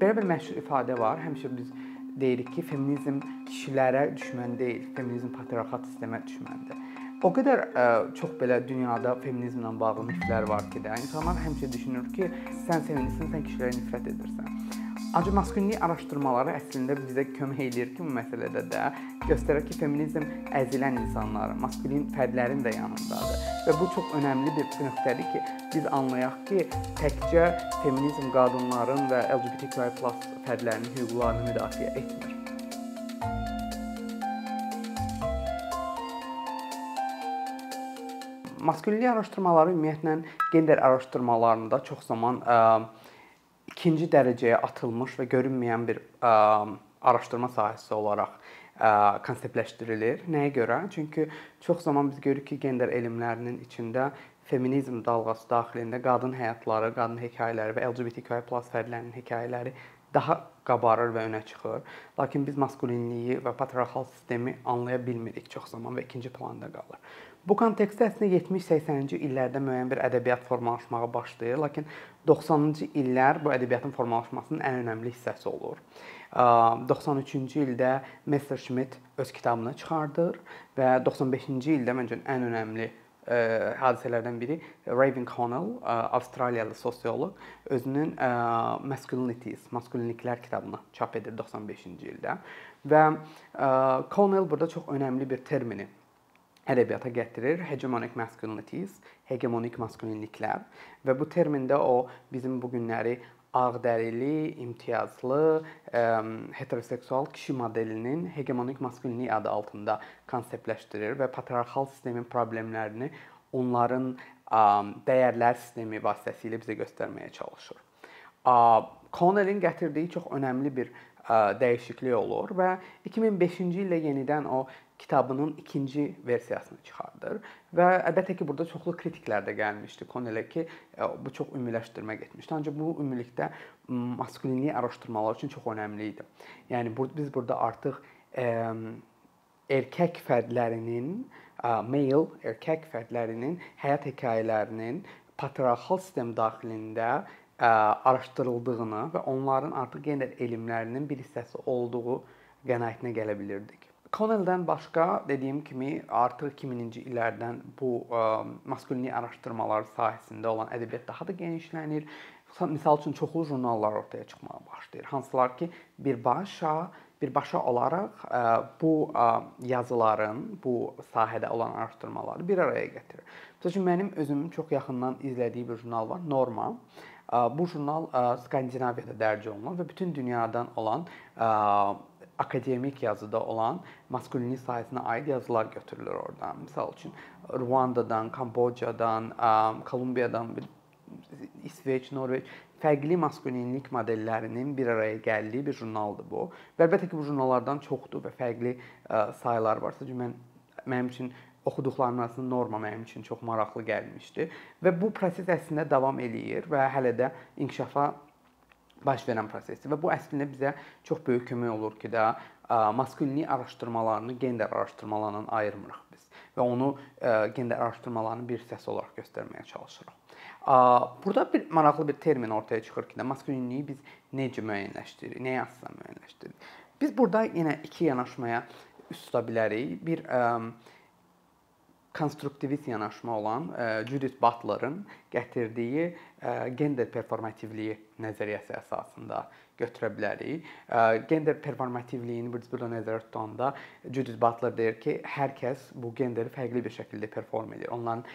Belə bir məşhur ifadə var. Həmişə biz deyirik ki, feminizm kişilərə düşmən deyil, feminizm patriarxat sistemə düşməndir. O qədər çox belə dünyada feminizmlə bağlı miflər var ki, insanlar həmişə düşünür ki, sən feministsən, sən kişilərə nifrət edirsən. Ancaq maskulinlik araşdırmaları əslində bizə kömək edir ki, bu məsələdə də göstərir ki, feminizm əzilən insanların, maskulin fərdlərin də yanındadır. Və bu çox önəmli bir nöqtədir ki, biz anlayaq ki, təkcə feminizm qadınların və LGBTQI+ fərdlərinin hüquqlarını müdafiə etmir. Maskulinlik araşdırmaları ümumiyyətlə gender araşdırmalarında çox zaman ikinci dərəcəyə atılmış və görünməyən bir araşdırma sahəsi olaraq konseptləşdirilir. Nəyə görə? Çünki çox zaman biz görürük ki, gender elmlərinin içində feminizm dalğası daxilində qadın həyatları, qadın hekayələri və LGBTQI+ fərdlərinin hekayələri daha qabarır və önə çıxır. Lakin biz maskulinliyi və patriarxal sistemi anlaya bilmirik çox zaman və ikinci planda qalır. Bu kontekstdə əslində 70-80-ci illərdə müəyyən bir ədəbiyyat formalaşmağa başlayır, lakin 90-cı illər bu ədəbiyyatın formalaşmasının ən önəmli hissəsi olur. 93-cü ildə Messerschmitt öz kitabını çıxardır və 95-ci ildə məncə ən önəmli hadisələrdən biri Raven Connell, Avstraliyalı sosioloq, özünün Masculinities, maskulinliklər kitabını çap edir 95-ci ildə və Connell burada çox önəmli bir termini ədəbiyyata gətirir. Hegemonic masculinities, hegemonik maskulinliklər və bu termində o bizim bu günləri ağdərili, imtiyazlı, heteroseksual kişi modelinin hegemonik maskulinlik adı altında konseptləşdirir və patriarxal sistemin problemlərini onların dəyərlər sistemi vasitəsilə bizə göstərməyə çalışır. Connellin gətirdiyi çox önəmli bir dəyişiklik olur və 2005-ci ildə yenidən o kitabının ikinci versiyasını çıxardır və əlbəttə ki, burada çoxlu kritiklər də gəlmişdi Connellə ki, bu çox ümumiləşdirmə getmişdi. Ancaq bu ümumilikdə maskulinlik araşdırmaları üçün çox önəmli idi. Yəni biz burada artıq erkək fərdlərinin, male erkək fərdlərinin həyat hekayələrinin patriarxal sistem daxilində araşdırıldığını və onların artıq gender elmlərinin bir hissəsi olduğu qənaətinə gələ bilirdik. Connelldən başqa, dediyim kimi, artıq 2000-ci illərdən bu maskulinlik araşdırmaları sahəsində olan ədəbiyyat daha da genişlənir. Misal üçün, çoxlu jurnallar ortaya çıxmağa başlayır. Hansılar ki, birbaşa olaraq bu yazıların, bu sahədə olan araşdırmaları bir araya gətirir. Məsəl üçün, mənim özümün çox yaxından izlədiyi bir jurnal var, Norma. Bu jurnal Skandinaviyada dərc olunur və bütün dünyadan olan akademik yazıda olan maskulinlik sahəsinə aid yazılar götürülür oradan. Misal üçün, Ruandadan, Kambocadan, Kolumbiyadan, İsveç, Norveç fərqli maskulinlik modellərinin bir araya gəldiyi bir jurnaldır bu. Və əlbəttə ki, bu jurnallardan çoxdur və fərqli sayılar var. Mənim üçün oxuduqlarım arasında Norma mənim üçün çox maraqlı gəlmişdi və bu proses əslində davam eləyir və hələ də inkişafa baş verən prosesdir və bu əslində bizə çox böyük kömək olur ki, də maskulinlik araşdırmalarını gender araşdırmalarından ayırmırıq biz və onu gender araşdırmalarının bir hissəsi olaraq göstərməyə çalışırıq. Burada bir maraqlı bir termin ortaya çıxır ki, də maskulinliyi biz necə müəyyənləşdiririk, nəyə əsasən müəyyənləşdiririk? Biz burada yenə iki yanaşmaya üst tuta bilərik. Bir konstruktivist yanaşma olan Judith Butler'ın gətirdiyi gender performativliyi nəzəriyyəsi əsasında götürə bilərik. Gender performativliyini biz burada nəzərdə tutanda Judith Butler deyir ki, hər kəs bu genderi fərqli bir şəkildə perform edir. Onların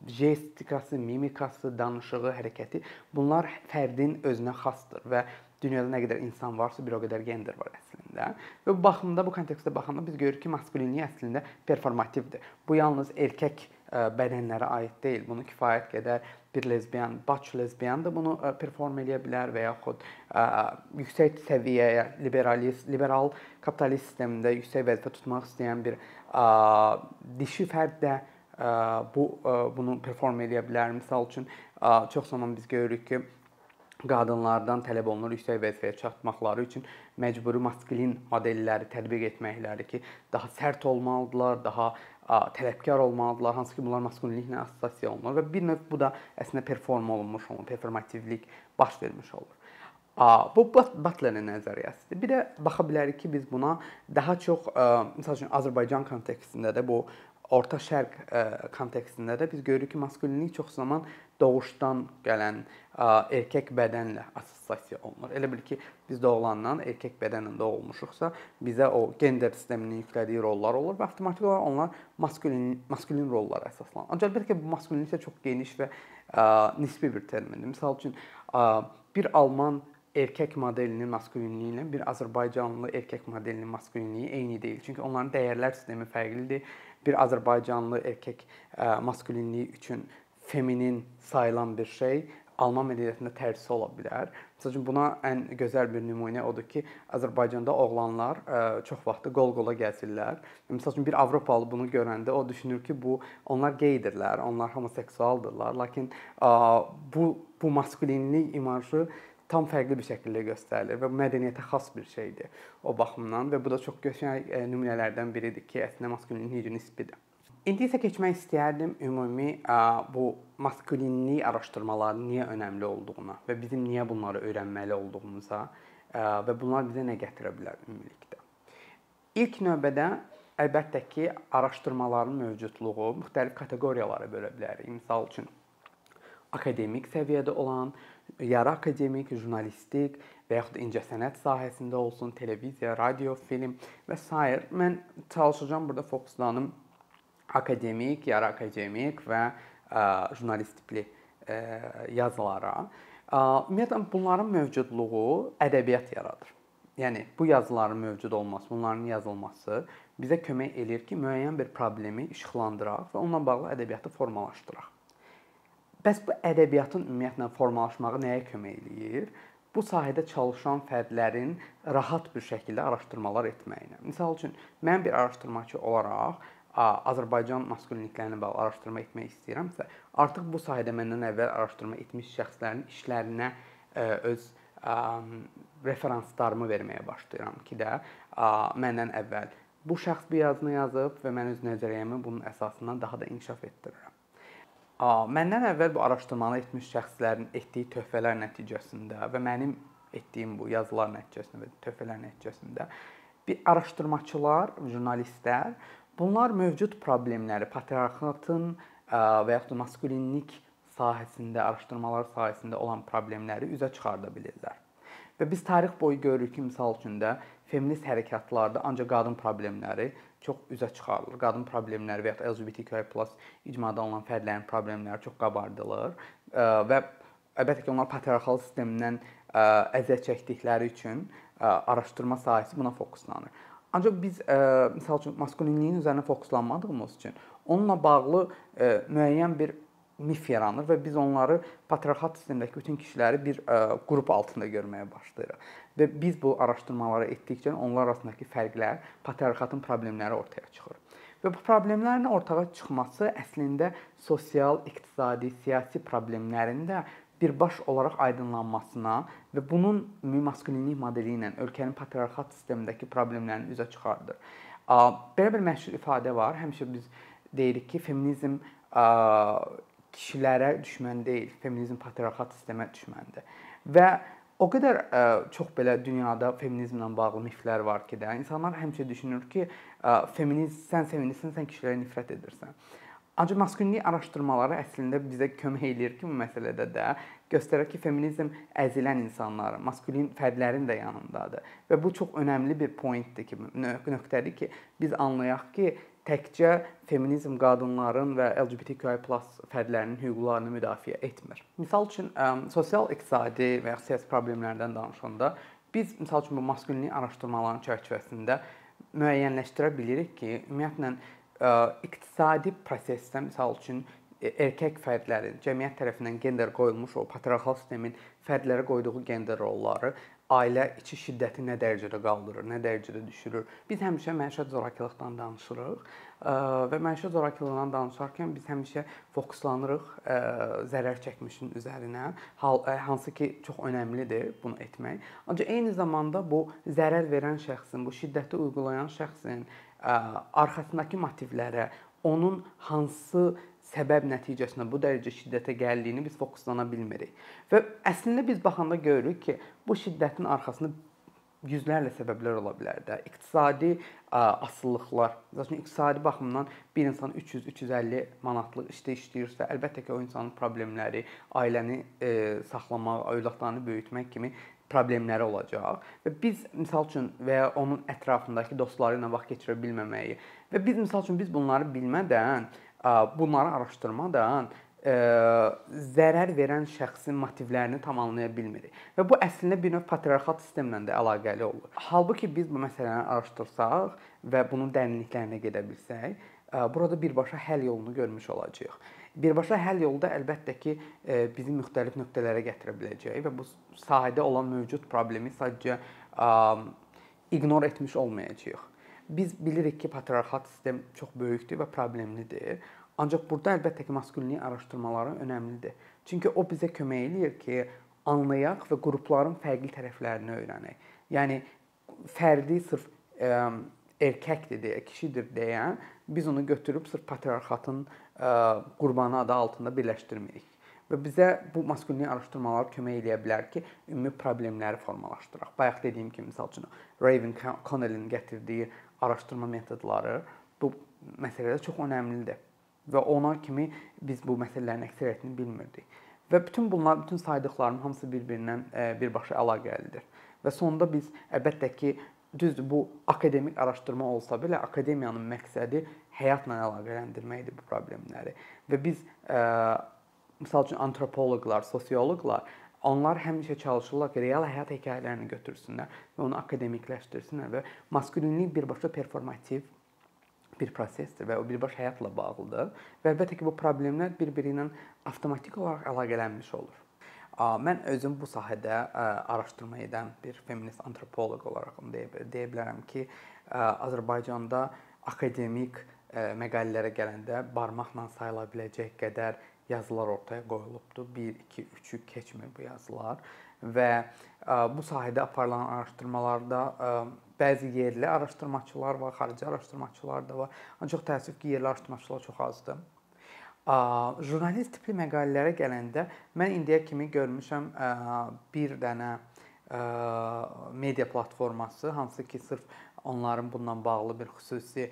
jestikası, mimikası, danışığı, hərəkəti bunlar fərdin özünə xasdır və dünyada nə qədər insan varsa, bir o qədər gender var əslində. Və bu baxımda, bu kontekstdə baxanda biz görürük ki, maskulinlik əslində performativdir. Bu yalnız erkək bədənlərə aid deyil. Bunu kifayət qədər bir lezbiyan, baç lezbiyan da bunu perform edə bilər və yaxud yüksək səviyyəyə, liberal kapitalist sistemində yüksək vəzifə tutmaq istəyən bir dişi fərd də bunu perform edə bilər. Misal üçün, çox zaman biz görürük ki, qadınlardan tələb olunur yüksək vəzifəyə çatmaqları üçün məcburi maskulin modelləri tətbiq etməkləri ki, daha sərt olmalıdırlar, daha tələbkar olmalıdırlar, hansı ki, bunlar maskulinliklə assosiasiya olunur və bir növ bu da əslində perform olunmuş olur, performativlik baş vermiş olur. Bu Butlerin nəzəriyyəsidir. Bir də baxa bilərik ki, biz buna daha çox məsəl üçün Azərbaycan kontekstində də bu Orta Şərq kontekstində də biz görürük ki, maskulinlik çox zaman doğuşdan gələn erkək bədənlə assosiasiya olunur. Elə bil ki, biz doğulandan erkək bədənlə doğulmuşuqsa, bizə o gender sisteminin yüklədiyi rollar olur və avtomatik olaraq onlar maskulin rollara əsaslanır. Ancaq əlbəttə ki, bu maskulinlik çox geniş və nisbi bir termindir. Məsəl üçün bir Alman erkək modelinin maskulinliyi ilə bir Azərbaycanlı erkək modelinin maskulinliyi eyni deyil. Çünki onların dəyərlər sistemi fərqlidir. Bir Azərbaycanlı erkək maskulinliyi üçün feminin sayılan bir şey Alman mədəniyyətində tərsi ola bilər. Məsələn, buna ən gözəl bir nümunə odur ki, Azərbaycanda oğlanlar çox vaxt qol-qola gəzirlər. Məsələn, bir Avropalı bunu görəndə o düşünür ki, onlar geydirlər, onlar homoseksualdırlar. Lakin bu maskulinlik imajı tam fərqli bir şəkildə göstərilir və mədəniyyətə xas bir şeydir o baxımdan və bu da çox gözəl nümunələrdən biridir ki, əslində maskulinlik necə nisbidir. İndi isə keçmək istəyərdim ümumi bu maskulinlik araşdırmalarının niyə önəmli olduğuna və bizim niyə bunları öyrənməli olduğumuza və bunlar bizə nə gətirə bilər ümumilikdə. İlk növbədə əlbəttə ki, araşdırmaların mövcudluğu müxtəlif kateqoriyalara bölə bilərik. Məsəl üçün akademik səviyyədə olan, yarı akademik, jurnalistik və yaxud da incəsənət sahəsində olsun, televiziya, radio, film və s. Mən çalışacağam burada fokuslanım akademik, yarı akademik və jurnalistikli yazılara. Ümumiyyətlə bunların mövcudluğu ədəbiyyat yaradır. Yəni bu yazıların mövcud olması, bunların yazılması bizə kömək edir ki, müəyyən bir problemi işıqlandıraq və onunla bağlı ədəbiyyatı formalaşdıraq. Bəs bu ədəbiyyatın ümumiyyətlə formalaşmağı nəyə kömək eləyir? Bu sahədə çalışan fərdlərin rahat bir şəkildə araşdırmalar etməyinə. Məsəl üçün, mən bir araşdırmaçı olaraq Azərbaycan maskulinliklərinə bağlı araşdırma etmək istəyirəmsə, artıq bu sahədə məndən əvvəl araşdırma etmiş şəxslərin işlərinə öz referanslarımı verməyə başlayıram ki də, məndən əvvəl bu şəxs bu yazını yazıb və mən öz nəzəriyyəmi bunun əsasından daha da inkişaf etdirirəm. Məndən əvvəl bu araşdırmanı etmiş şəxslərin etdiyi töhfələr nəticəsində və mənim etdiyim bu yazılar nəticəsində və töhfələr nəticəsində bir araşdırmaçılar, jurnalistlər bunlar mövcud problemləri, patriarxatın və yaxud da maskulinlik sahəsində, araşdırmalar sahəsində olan problemləri üzə çıxarda bilirlər. Və biz tarix boyu görürük ki, misal üçün də feminist hərəkatlarda ancaq qadın problemləri çox üzə çıxarılır. Qadın problemləri və ya LGBTQI+ icmada olan fərdlərin problemləri çox qabardılır və əlbəttə ki, onlar patriarxal sistemdən əziyyət çəkdikləri üçün araşdırma sahəsi buna fokuslanır. Ancaq biz misal üçün maskulinliyin üzərinə fokuslanmadığımız üçün onunla bağlı müəyyən bir mif yaranır və biz onları patriarxat sistemindəki bütün kişiləri bir qrup altında görməyə başlayırıq. Və biz bu araşdırmaları etdikcə onlar arasındakı fərqlər, patriarxatın problemləri ortaya çıxır. Və bu problemlərin ortaya çıxması əslində sosial, iqtisadi, siyasi problemlərin də birbaş olaraq aydınlanmasına və bunun maskulinlik modeli ilə ölkənin patriarxat sistemindəki problemlərini üzə çıxardır. Belə bir məşhur ifadə var. Həmişə biz deyirik ki, feminizm kişilərə düşmən deyil, feminizm patriarxat sistemə düşməndir. Və o qədər çox belə dünyada feminizmlə bağlı miflər var ki də, insanlar həmişə düşünür ki, sən feministsən, sən kişilərə nifrət edirsən. Ancaq maskulinlik araşdırmaları əslində bizə kömək eləyir ki, bu məsələdə də göstərir ki, feminizm əzilən insanların, maskulin fərdlərin də yanındadır. Və bu çox önəmli bir pointdir ki, nöqtədir ki, biz anlayaq ki, təkcə feminizm qadınların və LGBTQI+ fərdlərinin hüquqlarını müdafiə etmir. Misal üçün, sosial-iqtisadi və ya siyasi problemlərdən danışanda biz misal üçün bu maskulinlik araşdırmalarının çərçivəsində müəyyənləşdirə bilirik ki, ümumiyyətlə iqtisadi prosesdə misal üçün erkək fərdlərin cəmiyyət tərəfindən gender qoyulmuş o patriarxal sistemin fərdlərə qoyduğu gender rolları ailə içi şiddəti nə dərəcədə qaldırır, nə dərəcədə düşürür. Biz həmişə məişət zorakılıqdan danışırıq və məişət zorakılığından danışarkən biz həmişə fokuslanırıq zərər çəkmişin üzərinə, hansı ki, çox önəmlidir bunu etmək. Ancaq eyni zamanda bu zərər verən şəxsin, bu şiddəti uygulayan şəxsin arxasındakı motivlərə, onun hansı səbəb nəticəsində bu dərəcə şiddətə gəldiyini biz fokuslana bilmirik. Və əslində biz baxanda görürük ki, bu şiddətin arxasında yüzlərlə səbəblər ola bilər də. İqtisadi asılılıqlar. Məsələn, iqtisadi baxımdan bir insan 300-350 manatlıq işdə işləyirsə, əlbəttə ki, o insanın problemləri, ailəni saxlamaq, övladlarını böyütmək kimi problemləri olacaq və biz misal üçün və ya onun ətrafındakı dostları ilə vaxt keçirə bilməməyi və biz misal üçün bunları bilmədən, bunları araşdırmadan zərər verən şəxsin motivlərini tam anlaya bilmirik. Və bu əslində bir növ patriarxat sistemlə də əlaqəli olur. Halbuki biz bu məsələni araşdırsaq və bunun dərinliklərinə gedə bilsək, burada birbaşa həll yolunu görmüş olacağıq. Birbaşa həll yolu da əlbəttə ki, bizi müxtəlif nöqtələrə gətirə biləcək və bu sahədə olan mövcud problemi sadəcə ignor etmiş olmayacağıq. Biz bilirik ki, patriarxat sistem çox böyükdür və problemlidir. Ancaq burada əlbəttə ki, maskulinlik araşdırmaları önəmlidir. Çünki o bizə kömək eləyir ki, anlayaq və qrupların fərqli tərəflərini öyrənək. Yəni fərdi sırf erkəkdir deyə, kişidir deyə biz onu götürüb sırf patriarxatın qurbanı adı altında birləşdirmirik. Və bizə bu maskulinlik araşdırmaları kömək eləyə bilər ki, ümumi problemləri formalaşdıraq. Bayaq dediyim kimi, misal üçün Raven Connellin gətirdiyi araşdırma metodları bu məsələdə çox önəmlidir. Və ona kimi biz bu məsələlərin əksəriyyətini bilmirdik. Və bütün bunlar, bütün saydıqlarım hamısı bir-birindən birbaşa əlaqəlidir. Və sonda biz əlbəttə ki, düzdür, bu akademik araşdırma olsa belə, akademiyanın məqsədi həyatla əlaqələndirməkdir bu problemləri. Və biz, misal üçün antropoloqlar, sosioloqlar, onlar həmişə çalışırlar ki, real həyat hekayələrini götürsünlər və onu akademikləşdirsinlər və maskulinlik birbaşa performativ bir prosesdir və o birbaşa həyatla bağlıdır. Və əlbəttə ki, bu problemlər bir-biri ilə avtomatik olaraq əlaqələnmiş olur. Mən özüm bu sahədə araşdırma edən bir feminist antropoloq olaraq deyə bilərəm ki, Azərbaycanda akademik məqalələrə gələndə barmaqla sayıla biləcək qədər yazılar ortaya qoyulubdur. 1, 2, 3-ü keçmir bu yazılar və bu sahədə aparılan araşdırmalarda bəzi yerli araşdırmaçılar var, xarici araşdırmaçılar da var. Ancaq təəssüf ki, yerli araşdırmaçılar çox azdır. Jurnalist tipli məqalələrə gələndə mən indiyə kimi görmüşəm bir dənə media platforması, hansı ki, sırf onların bununla bağlı bir xüsusi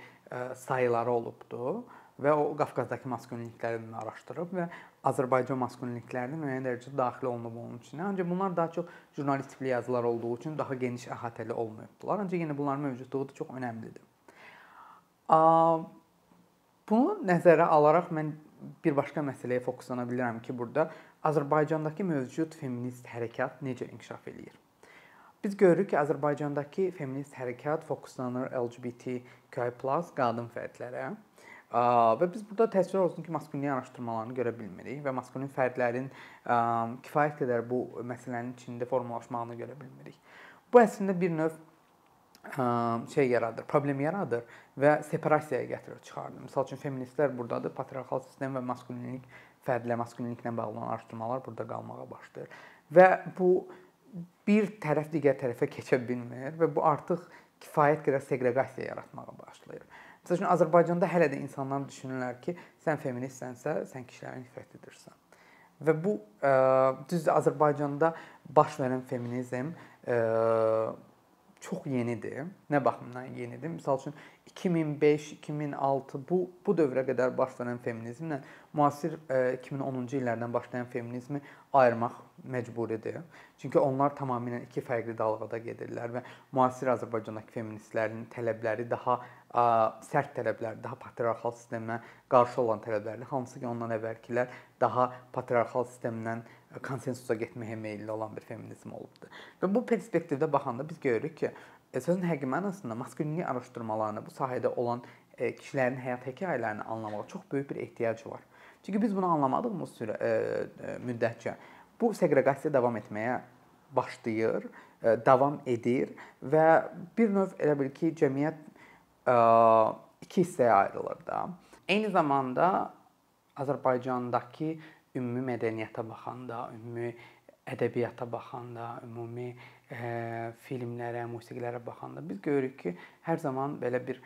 sayıları olubdur və o Qafqazdakı maskulinlikləri araşdırıb və Azərbaycan maskulinliklərinin müəyyən dərəcədə daxil olunub onun içinə. Ancaq bunlar daha çox jurnalist tipli yazılar olduğu üçün daha geniş əhatəli olmayıbdılar. Ancaq yenə bunların mövcudluğu da çox önəmlidir. Bunu nəzərə alaraq mən bir başqa məsələyə fokuslana bilirəm ki, burada Azərbaycandakı mövcud feminist hərəkat necə inkişaf eləyir? Biz görürük ki, Azərbaycandakı feminist hərəkat fokuslanır LGBTQI+ qadın fərdlərə. Və biz burada təəssüf olsun ki, maskulinlik araşdırmalarını görə bilmirik və maskulin fərdlərin kifayət qədər bu məsələnin içində formalaşmağını görə bilmirik. Bu əslində bir növ problem yaradır və separasiyaya gətirib çıxardır. Məsəl üçün feministlər burdadır, patriarxal sistem və maskulinlik fərdlər, maskulinliklə bağlı olan araşdırmalar burada qalmağa başlayır. Və bu bir tərəf digər tərəfə keçə bilmir və bu artıq kifayət qədər seqreqasiya yaratmağa başlayır. Məsəl üçün, Azərbaycanda hələ də insanlar düşünürlər ki, sən feministsənsə, sən kişiləri nifrət edirsən. Və bu, düzdür, Azərbaycanda baş verən feminizm çox yenidir. Nə baxımdan yenidir? Məsəl üçün, 2005-2006 bu dövrə qədər baş verən feminizmlə müasir 2010-cu illərdən başlayan feminizmi ayırmaq məcburidir. Çünki onlar tamamilə iki fərqli dalğada gedirlər və müasir Azərbaycandakı feministlərin tələbləri daha sərt tələblərdir, daha patriarxal sistemlə qarşı olan tələblərdir. Hansı ki, ondan əvvəlkilər daha patriarxal sistemdən konsensusa getməyə meylli olan bir feminizm olubdur. Və bu perspektivdə baxanda biz görürük ki, sözün həqiqi mənasında maskulinlik araşdırmalarına, bu sahədə olan kişilərin həyat hekayələrini anlamağa çox böyük bir ehtiyac var. Çünki biz bunu anlamadığımız müddətcə bu seqreqasiya davam etməyə başlayır, davam edir və bir növ elə bil ki, cəmiyyət iki hissəyə ayrılır da. Eyni zamanda Azərbaycandakı ümumi mədəniyyətə baxanda, ümumi ədəbiyyata baxanda, ümumi filmlərə, musiqilərə baxanda biz görürük ki, hər zaman belə bir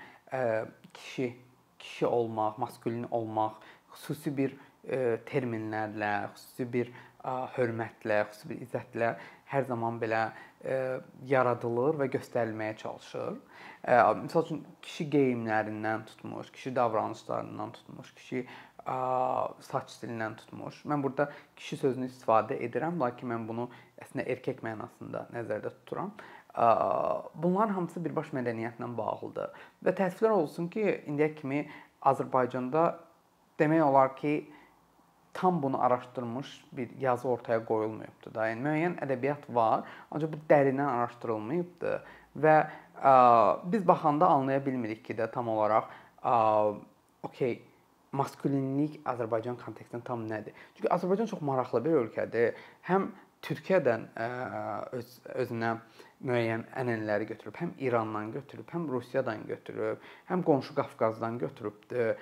kişi olmaq, maskulin olmaq, xüsusi bir terminlərlə, xüsusi bir hörmətlə, xüsusi bir izzətlə hər zaman belə yaradılır və göstərilməyə çalışır. Məsəl üçün kişi geyimlərindən tutmuş, kişi davranışlarından tutmuş, kişi saç stilindən tutmuş. Mən burada kişi sözünü istifadə edirəm, lakin mən bunu əslində erkək mənasında nəzərdə tuturam. Bunların hamısı birbaş mədəniyyətlə bağlıdır. Və təəssüflər olsun ki, indiyə kimi Azərbaycanda demək olar ki, tam bunu araşdırmış bir yazı ortaya qoyulmayıbdı da. Yəni müəyyən ədəbiyyat var, ancaq bu dərindən araşdırılmayıbdı və biz baxanda anlaya bilmirik ki də tam olaraq maskulinlik Azərbaycan kontekstində tam nədir? Çünki Azərbaycan çox maraqlı bir ölkədir. Həm Türkiyədən özünə müəyyən ənənələri götürüb, həm İrandan götürüb, həm Rusiyadan götürüb, həm qonşu Qafqazdan götürübdür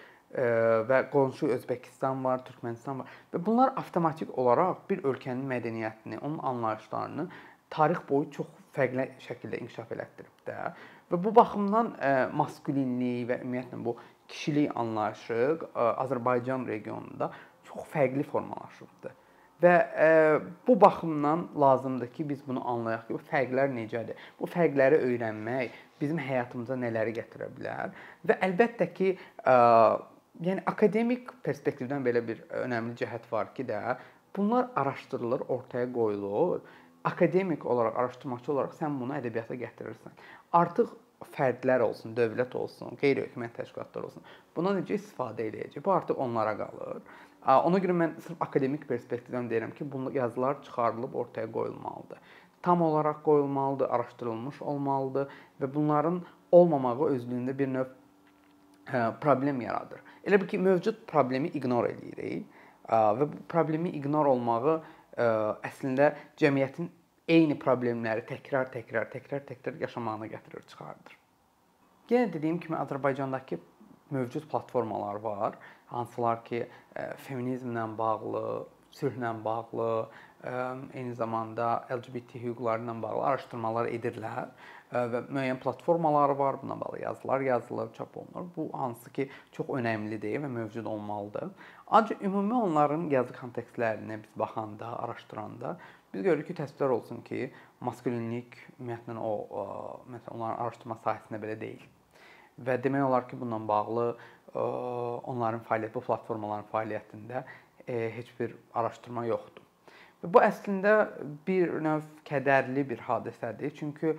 və qonşu Özbəkistan var, Türkmənistan var və bunlar avtomatik olaraq bir ölkənin mədəniyyətini, onun anlayışlarını tarix boyu çox fərqli şəkildə inkişaf elətdirib də. Və bu baxımdan maskulinlik və ümumiyyətlə bu kişilik anlayışı Azərbaycan regionunda çox fərqli formalaşıbdır. Və bu baxımdan lazımdır ki, biz bunu anlayaq ki, bu fərqlər necədir? Bu fərqləri öyrənmək bizim həyatımıza nələri gətirə bilər? Və əlbəttə ki, yəni akademik perspektivdən belə bir önəmli cəhət var ki də, bunlar araşdırılır, ortaya qoyulur. Akademik olaraq, araşdırmaçı olaraq sən bunu ədəbiyyata gətirirsən. Artıq fərdlər olsun, dövlət olsun, qeyri-hökumət təşkilatları olsun, buna necə istifadə edəcək? Bu artıq onlara qalır. Ona görə mən sırf akademik perspektivdən deyirəm ki, bu yazılar çıxarılıb ortaya qoyulmalıdır. Tam olaraq qoyulmalıdır, araşdırılmış olmalıdır və bunların olmamağı özlüyündə bir növ problem yaradır. Elə bil ki, mövcud problemi ignor edirik və bu problemi ignor olmağı əslində cəmiyyətin eyni problemləri təkrar yaşamağına gətirir, çıxardır. Yenə dediyim kimi Azərbaycandakı mövcud platformalar var, hansılar ki, feminizmlə bağlı, sülhlə bağlı, eyni zamanda LGBT hüquqları ilə bağlı araşdırmalar edirlər və müəyyən platformaları var, buna bağlı yazılar yazılır, çap olunur. Bu hansı ki, çox önəmlidir və mövcud olmalıdır. Ancaq ümumi onların yazı kontekstlərinə biz baxanda, araşdıranda biz görürük ki, təsvirlər olsun ki, maskulinlik ümumiyyətlə məsələn onların araşdırma sahəsində belə deyil. Və demək olar ki, bununla bağlı onların fəaliyyəti, bu platformaların fəaliyyətində heç bir araşdırma yoxdur. Və bu əslində bir növ kədərli bir hadisədir. Çünki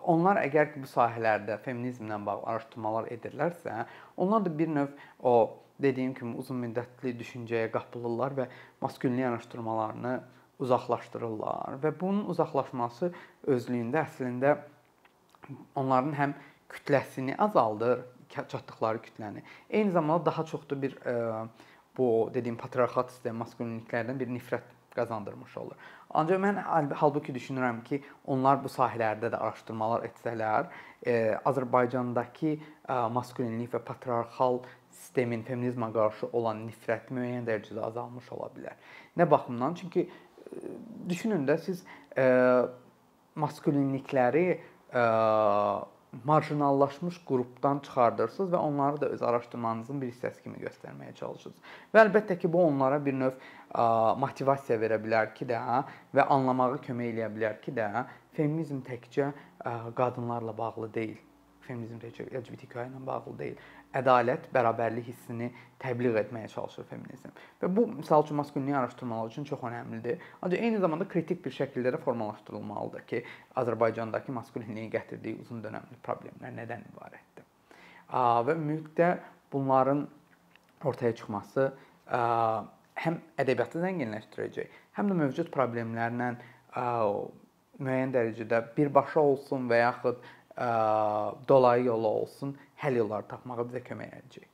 onlar əgər ki, bu sahələrdə feminizmlə bağlı araşdırmalar edirlərsə, onlar da bir növ o dediyim kimi uzun müddətli düşüncəyə qapılırlar və maskulinlik araşdırmalarını uzaqlaşdırırlar və bunun uzaqlaşması özlüyündə əslində onların həm kütləsini azaldır, çatdıqları kütləni. Eyni zamanda daha çox da bir bu dediyim patriarxat sistemi maskulinliklərdən bir nifrət qazandırmış olur. Ancaq mən halbuki düşünürəm ki, onlar bu sahələrdə də araşdırmalar etsələr, Azərbaycandakı maskulinlik və patriarxal sistemin feminizmə qarşı olan nifrət müəyyən dərəcədə azalmış ola bilər. Nə baxımdan? Çünki düşünün də siz maskulinlikləri marjinallaşmış qrupdan çıxardırsınız və onları da öz araşdırmanızın bir hissəsi kimi göstərməyə çalışırsınız. Və əlbəttə ki, bu onlara bir növ motivasiya verə bilər ki də və anlamağı kömək eləyə bilər ki də feminizm təkcə qadınlarla bağlı deyil. Feminizm təkcə LGBTQI ilə bağlı deyil. Ədalət, bərabərlik hissini təbliğ etməyə çalışır feminizm. Və bu, misal üçün, maskulinlik araşdırmaları üçün çox önəmlidir. Ancaq eyni zamanda kritik bir şəkildə də formalaşdırılmalıdır ki, Azərbaycandakı maskulinliyin gətirdiyi uzun dönəmli problemlər nədən ibarətdir. Və ümumilikdə bunların ortaya çıxması həm ədəbiyyatı zənginləşdirəcək, həm də mövcud problemlərlə müəyyən dərəcədə birbaşa olsun və yaxud dolayı yolu olsun, həll yolları tapmağa bizə kömək edəcək.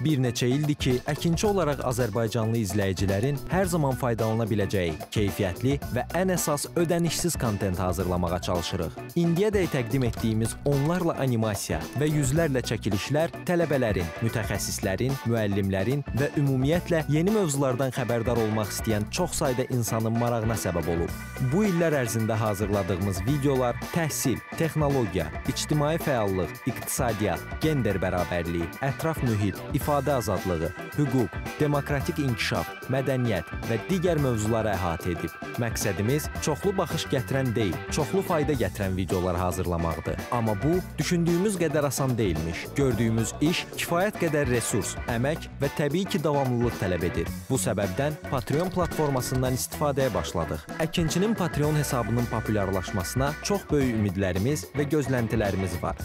Bir neçə ildir ki, əkinçi olaraq azərbaycanlı izləyicilərin hər zaman faydalana biləcəyi, keyfiyyətli və ən əsas ödənişsiz kontent hazırlamağa çalışırıq. İndiyədək təqdim etdiyimiz onlarla animasiya və yüzlərlə çəkilişlər tələbələrin, mütəxəssislərin, müəllimlərin və ümumiyyətlə yeni mövzulardan xəbərdar olmaq istəyən çox sayda insanın marağına səbəb olub. Bu illər ərzində hazırladığımız videolar təhsil, texnologiya, ictimai fəallıq, iqtisadiyyat, gender bərabərliyi, ətraf mühit, ifadə azadlığı, hüquq, demokratik inkişaf, mədəniyyət və digər mövzuları əhatə edib. Məqsədimiz çoxlu baxış gətirən deyil, çoxlu fayda gətirən videolar hazırlamaqdır. Amma bu, düşündüyümüz qədər asan deyilmiş. Gördüyümüz iş kifayət qədər resurs, əmək və təbii ki, davamlılıq tələb edir. Bu səbəbdən Patreon platformasından istifadəyə başladıq. Əkinçinin Patreon hesabının populyarlaşmasına çox böyük ümidlərimiz və gözləntilərimiz var.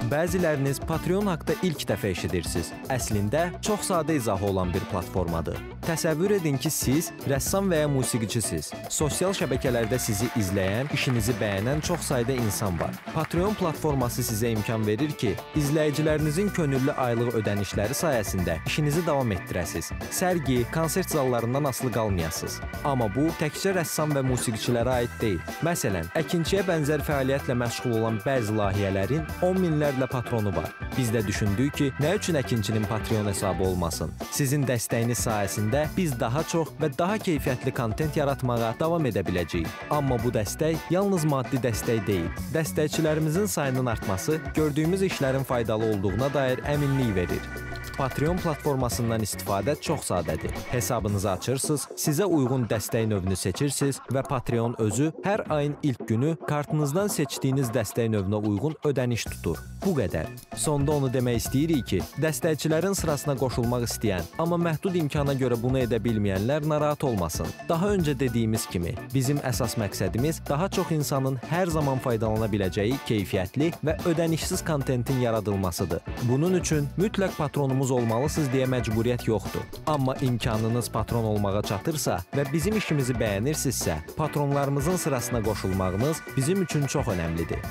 Bəziləriniz Patreon haqda ilk dəfə eşidirsiniz. Əslində, çox sadə izahı olan bir platformadır. Təsəvvür edin ki, siz rəssam və ya musiqiçisiniz. Sosial şəbəkələrdə sizi izləyən, işinizi bəyənən çox sayda insan var. Patreon platforması sizə imkan verir ki, izləyicilərinizin könüllü aylıq ödənişləri sayəsində işinizi davam etdirəsiniz. Sərgi, konsert zallarından asılı qalmayasınız. Amma bu, təkcə rəssam və musiqiçilərə aid deyil. Məsələn, əkinçiyə bənzər fəaliyyətlə məşğul olan bəzi layihələrin 10 minlərlə patronu var. Biz də düşündük ki, nə üçün əkinçinin Patreon hesabı olmasın? Sizin dəstəyiniz sayəsində biz daha çox və daha keyfiyyətli kontent yaratmağa davam edə biləcəyik. Amma bu dəstək yalnız maddi dəstək deyil. Dəstəkçilərimizin sayının artması gördüyümüz işlərin faydalı olduğuna dair əminlik verir. Patreon platformasından istifadə çox sadədir. Hesabınızı açırsınız, sizə uyğun dəstək növünü seçirsiniz və Patreon özü hər ayın ilk günü kartınızdan seçdiyiniz dəstək növünə uyğun ödəniş tutur. Bu qədər. Sonda onu demək istəyirik ki, dəstəkçilərin sırasına qoşulmaq istəyən, amma məhdud imkana görə bunu edə bilməyənlər narahat olmasın. Daha öncə dediyimiz kimi, bizim əsas məqsədimiz daha çox insanın hər zaman faydalana biləcəyi keyfiyyətli və ödənişsiz kontentin yaradılmasıdır. Bunun üçün mütləq patronumuz olmalısınız deyə məcburiyyət yoxdur. Amma imkanınız patron olmağa çatırsa və bizim işimizi bəyənirsinizsə, patronlarımızın sırasına qoşulmağınız bizim üçün çox önəmlidir.